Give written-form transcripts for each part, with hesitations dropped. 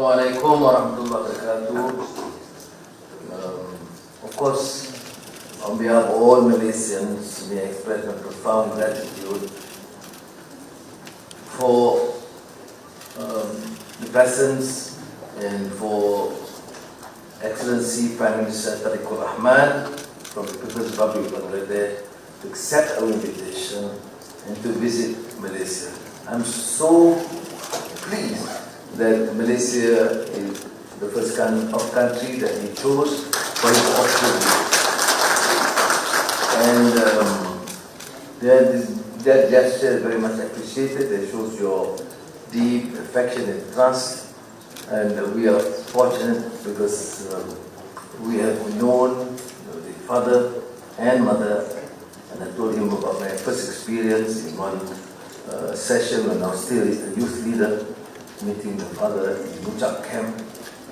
Assalamualaikum warahmatullahi wabarakatuh. Of course, on behalf of all Malaysians, may I express my profound gratitude for the presence and for Excellency Prime Minister Tarique Rahman from the People's Republic of Bangladesh to accept our invitation and to visit Malaysia. I'm so pleased that Malaysia is the first country that he chose for his opportunity. And that gesture is very much appreciated. It shows your deep affection and trust. And we are fortunate because we have known the father and mother, and I told him about my first experience in one session when I was still a youth leader, meeting the father in Muchak camp,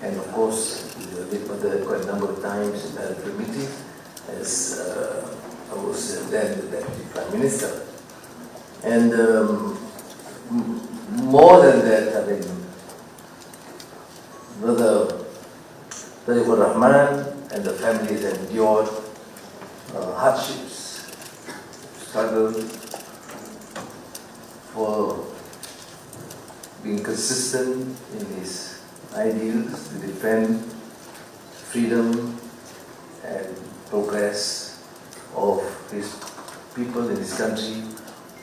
and of course the late mother quite a number of times in that meeting as I was then the Deputy Prime Minister. And more than that, I mean, Brother Tarique Rahman and the family has endured hardships, struggle for being consistent in his ideals to defend freedom and progress of his people in this country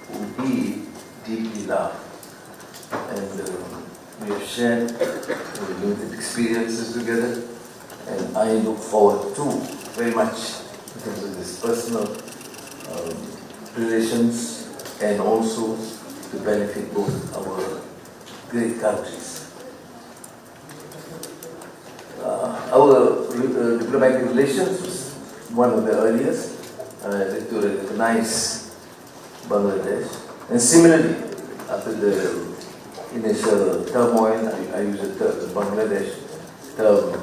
who he deeply loved. And we have shared limited experiences together, and I look forward to very much in terms of this personal relations and also to benefit both our great countries. Our diplomatic relations was one of the earliest to recognize Bangladesh. And similarly, after the initial turmoil, I use the term Bangladesh term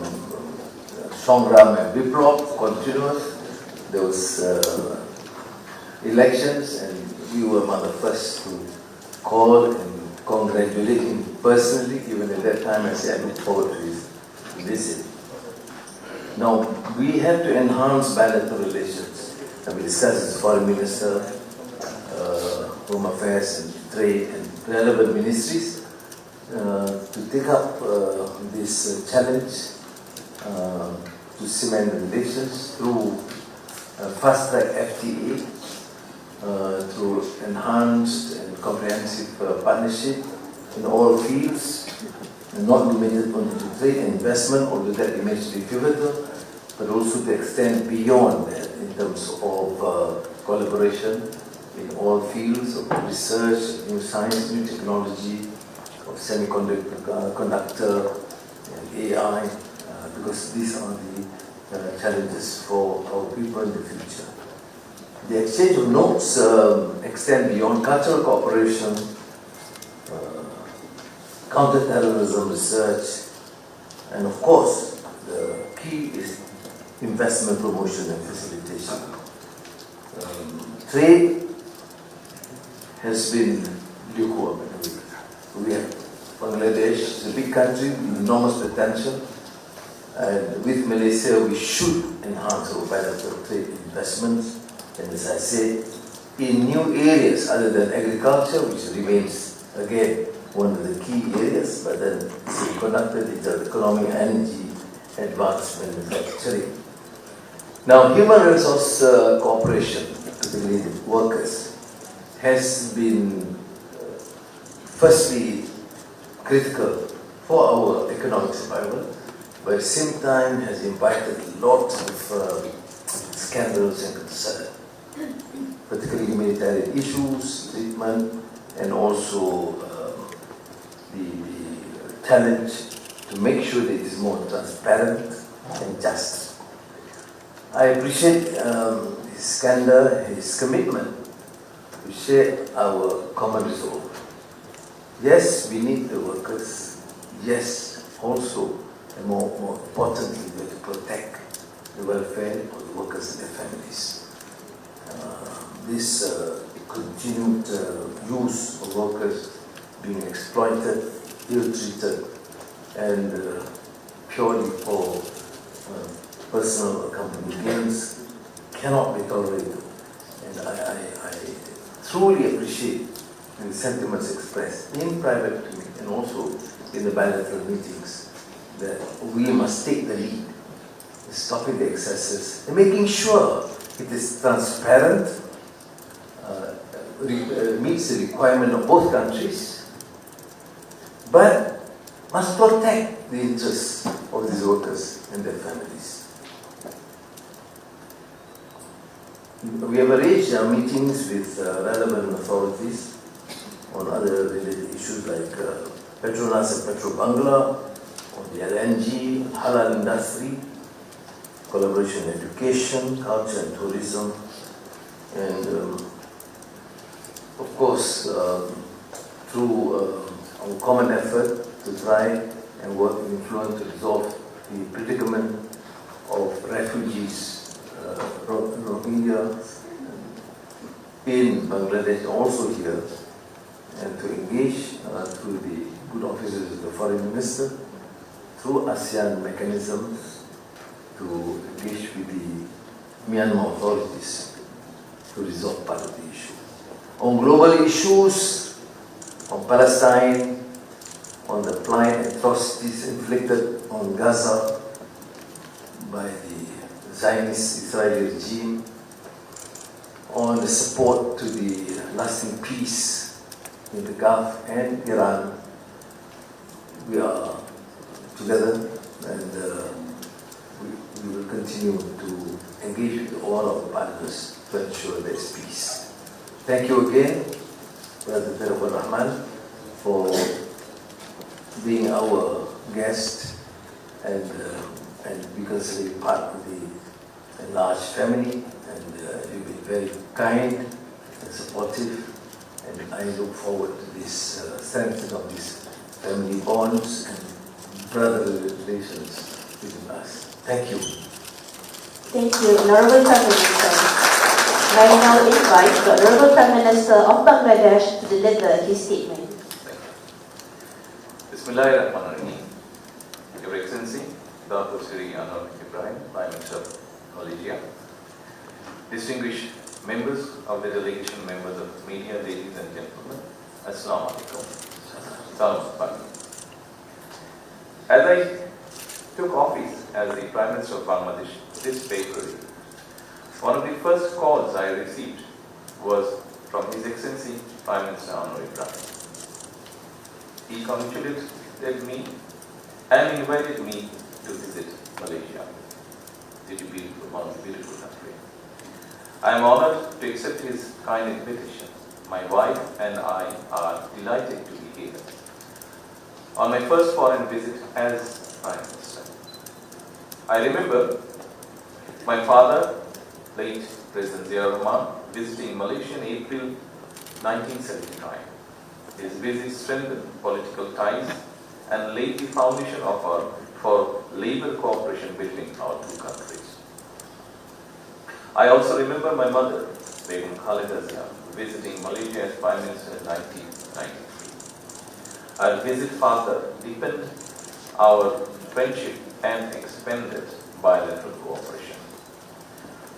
𝗖𝗵𝗶𝗵𝗹 continuous. There was elections, and we were among the first to call and congratulate him personally. Even at that time, I said I look forward to his visit. Now, we have to enhance bilateral relations. And we discussed as Foreign Minister, Home Affairs and Trade and relevant ministries to take up this challenge to cement the relations through fast-track FTA, through enhanced and comprehensive partnership in all fields, and not limited only to trade and investment, although that remains to be pivotal, but also to extend beyond that in terms of collaboration in all fields of research, new science, new technology, of semiconductor and AI, because these are the challenges for our people in the future. The exchange of notes extend beyond cultural cooperation, counter-terrorism research, and of course, the key is investment promotion and facilitation. Trade has been lukewarm. We have Bangladesh is a big country with enormous potential, and with Malaysia we should enhance our bilateral trade investments, and as I said, in new areas other than agriculture, which remains again one of the key areas, but then semiconductor, digital economy, energy, advanced manufacturing. Now, human resource cooperation, particularly with workers, has been firstly critical for our economic survival, but at the same time has invited lots of scandals and concern, particularly humanitarian issues, treatment, and also the challenge to make sure that it is more transparent and just. I appreciate his candor, his commitment to share our common resolve. Yes, we need the workers. Yes, also, and more importantly, we have to protect the welfare of the workers and their families. This continued use of workers being exploited, ill-treated, and purely for personal or company gains cannot be tolerated. And I truly appreciate the sentiments expressed in private to me and also in the bilateral meetings that we must take the lead in stopping the excesses and making sure it is transparent, meets the requirement of both countries, but must protect the interests of these workers and their families. We have arranged our meetings with relevant authorities on other related issues like Petronas and 𝗔𝗕𝗢𝗶𝗵, on the LNG, halal industry, collaboration in education, culture and tourism, and of course through our common effort to try and work in influence to resolve the predicament of refugees, Rohingya in Bangladesh, also here, and to engage through the good offices of the Foreign Minister, through ASEAN mechanisms, to engage with the Myanmar authorities to resolve part of the issue. On global issues, on Palestine, on the plight atrocities inflicted on Gaza by the Zionist Israeli regime, on the support to the lasting peace in the Gulf and Iran, we are together, and we will continue to engage with all our partners to ensure there is peace. Thank you again, Brother Tarique Rahman, for being our guest and because you're part of the large family, and you've been very kind and supportive, and I look forward to this strengthening of these family bonds and brotherly relations between us. Thank you. Thank you, Honorable Prime Minister. I now invite the Honorable Prime Minister of Bangladesh to deliver his statement. 𝗬𝗏𝗧𝗏𝗏𝗧, Your Excellency, Dr. Sri 𝗤𝗏𝗧𝗏𝗏𝗏, Prime Minister of Malaysia, distinguished members of the delegation, members of media, ladies and gentlemen, Assalamu alaikum. As I took office as the Prime Minister of Bangladesh this February, one of the first calls I received was from His Excellency Prime Minister 𝗤𝗏𝗧𝗏𝗏𝗏. He congratulated me and invited me to visit Malaysia, the beautiful country. I am honored to accept his kind invitation. My wife and I are delighted to be here on my first foreign visit as Prime Minister. I remember my father, late President Chaarcha Rahman, visiting Malaysia in April 1975. His visit strengthened political ties and laid the foundation for labor cooperation between our two countries. I also remember my mother, 𝗦𝗁𝗂𝗧, visiting Malaysia as Prime Minister in 1993. Our visit further deepened our friendship and expanded bilateral cooperation.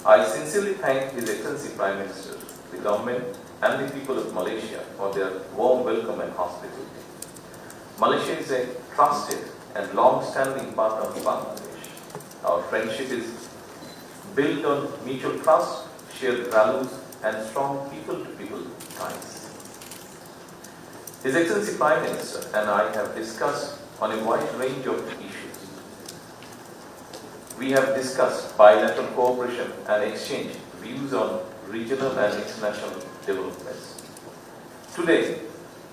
I sincerely thank His Excellency Prime Minister, the government and the people of Malaysia for their warm welcome and hospitality. Malaysia is a trusted and long-standing partner of Bangladesh. Our friendship is built on mutual trust, shared values, and strong people-to-people ties. His Excellency Prime Minister and I have discussed on a wide range of issues. We have discussed bilateral cooperation and exchanged views on regional and international developments. Today,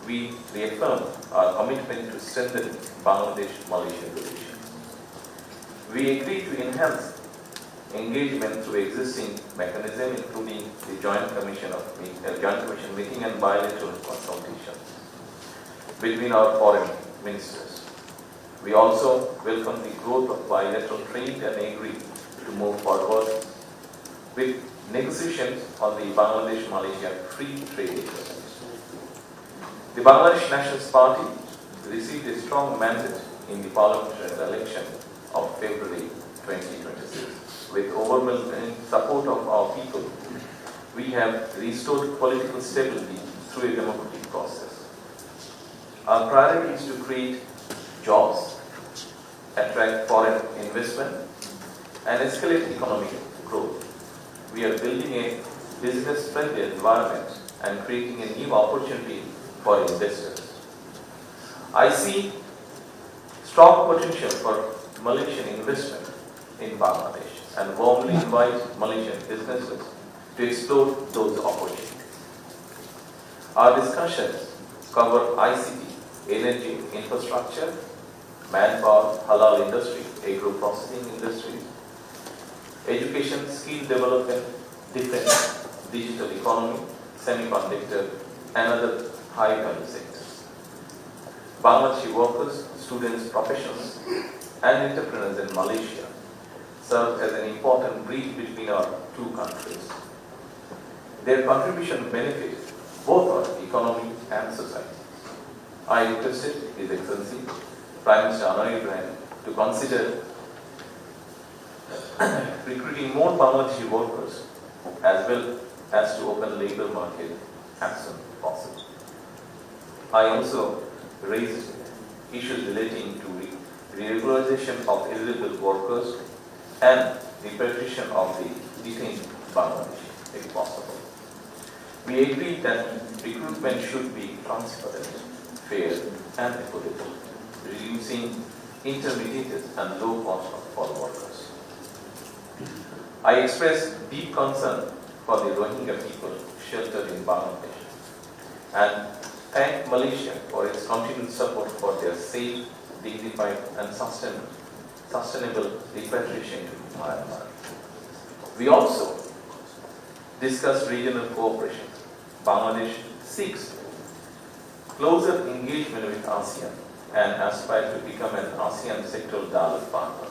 we reaffirm our commitment to strengthen Bangladesh-Malaysia relations. We agree to enhance engagement through existing mechanisms, including the Joint Commission meeting and bilateral consultations between our foreign ministers. We also welcome the growth of bilateral trade and agree to move forward with negotiations on the Bangladesh-Malaysia Free Trade Agreement. The Bangladesh Nationalist Party received a strong mandate in the parliamentary election of February 2026. With overwhelming support of our people, we have restored political stability through a democratic process. Our priority is to create jobs, attract foreign investment, and escalate economic growth. We are building a business-friendly environment and creating a new opportunity for investors. I see strong potential for Malaysian investment in Bangladesh and warmly invite Malaysian businesses to explore those opportunities. Our discussions cover ICT, energy infrastructure, manpower, halal industry, agro-processing industries, education, skill development, defense, digital economy, semiconductor, and other high-value sectors. Bangladeshi workers, students, professionals, and entrepreneurs in Malaysia serve as an important bridge between our two countries. Their contribution benefits both our economy and society. I requested His Excellency Prime Minister Anwar Ibrahim to consider recruiting more Bangladeshi workers as well as to open labour market as soon as possible. I also raised issues relating to regularization of illegal workers and repatriation of the detained Bangladeshi, if possible. We agreed that recruitment should be transparent, fair, and equitable, reducing intermediates and low cost for workers. I express deep concern for the Rohingya people sheltered in Bangladesh and thank Malaysia for its continued support for their safe, dignified, and sustainable repatriation to Myanmar. We also discussed regional cooperation. Bangladesh seeks closer engagement with ASEAN and aspire to become an ASEAN sectoral dialogue partner.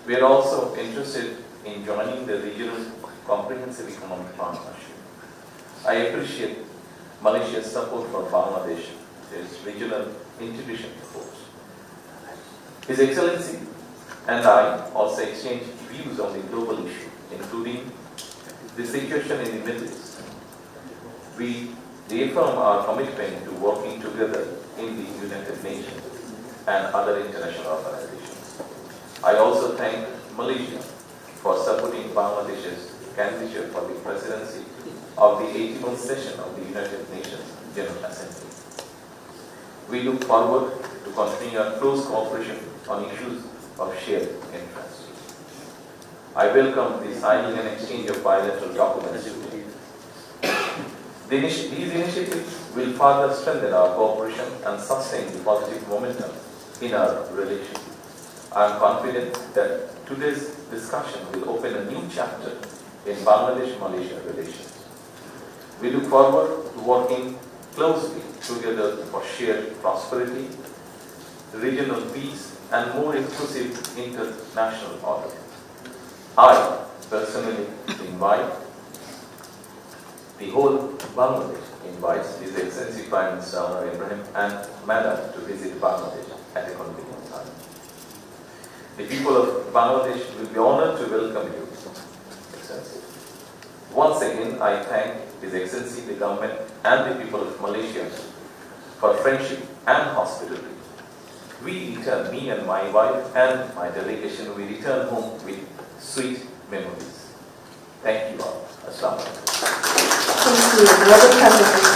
We are also interested in joining the regional comprehensive economic partnership. I appreciate Malaysia's support for Bangladesh's regional integration efforts. His Excellency and I also exchanged views on the global issue, including the situation in the Middle East. We reaffirm our commitment to working together in the United Nations and other international organizations. I also thank Malaysia for supporting Bangladesh's candidature for the presidency of the 81st session of the United Nations General Assembly. We look forward to continuing our close cooperation on issues of shared interest. I welcome the signing and exchange of bilateral documents today. These initiatives will further strengthen our cooperation and sustain the positive momentum in our relations. I am confident that today's discussion will open a new chapter in Bangladesh-Malaysia relations. We look forward to working closely together for shared prosperity, regional peace, and more inclusive international order. I personally invite the whole Bangladesh invites His Excellency Prime Minister Anwar Ibrahim and Madam to visit Bangladesh at a convenient time. The people of Bangladesh will be honored to welcome you, Excellency. Once again, I thank His Excellency, the government, and the people of Malaysia for friendship and hospitality. We return, me and my wife and my delegation, we return home with sweet memories. Thank you all. Assalamu alaikum. Thank you.